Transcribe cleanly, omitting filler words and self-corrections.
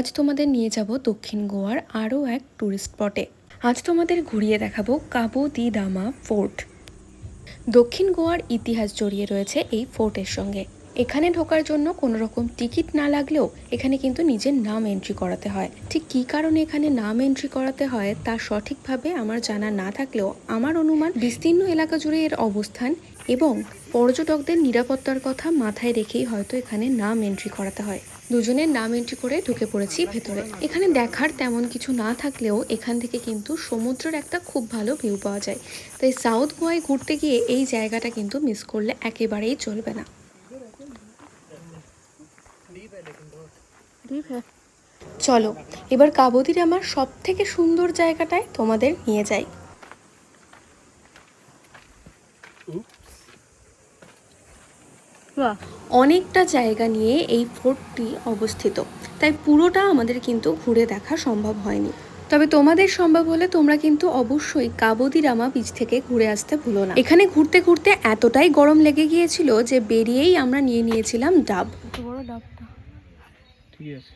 আজ তোমাদের নিয়ে যাব দক্ষিণ গোয়ার আরও এক ট্যুরিস্ট স্পটে। আজ তোমাদের ঘুরিয়ে দেখাবো কাবো দি দামা ফোর্ট। দক্ষিণ গোয়ার ইতিহাস জড়িয়ে রয়েছে এই ফোর্টের সঙ্গে। এখানে ঢোকার জন্য কোনো রকম টিকিট না লাগলেও এখানে কিন্তু নিজের নাম এন্ট্রি করাতে হয়। ঠিক কী কারণে এখানে নাম এন্ট্রি করাতে হয় তা সঠিকভাবে আমার জানা না থাকলেও আমার অনুমান বিস্তীর্ণ এলাকা জুড়ে এর অবস্থান এবং পর্যটকদের নিরাপত্তার কথা মাথায় রেখেই হয়তো এখানে নাম এন্ট্রি করাতে হয়। দুজনের নাম এন্ট্রি করে ঢুকে পড়েছি ভেতরে। এখানে দেখার তেমন কিছু না থাকলেও এখান থেকে কিন্তু সমুদ্রের একটা খুব ভালো ভিউ পাওয়া যায়। তাই সাউথ গোয়ায় ঘুরতে গিয়ে এই জায়গাটা কিন্তু মিস করলে একেবারেই চলবে না। চলো এবার কাবোদির আমার সব থেকে সুন্দর জায়গাটায় তোমাদের নিয়ে যাই। অনেকটা জায়গা নিয়ে এই ফোর্টটি অবস্থিত, তাই পুরোটা আমাদের কিন্তু ঘুরে দেখা সম্ভব হয়নি। তবে তোমাদের সম্ভব হলে তোমরা কিন্তু অবশ্যই কাবো দি রামা বিচ থেকে ঘুরে আসতে ভুলো না। এখানে ঘুরতে ঘুরতে এতটাই গরম লেগে গিয়েছিল যে বেরিয়েই আমরা নিয়ে নিয়েছিলাম ডাব। বড় ডাবটা ঠিক আছে।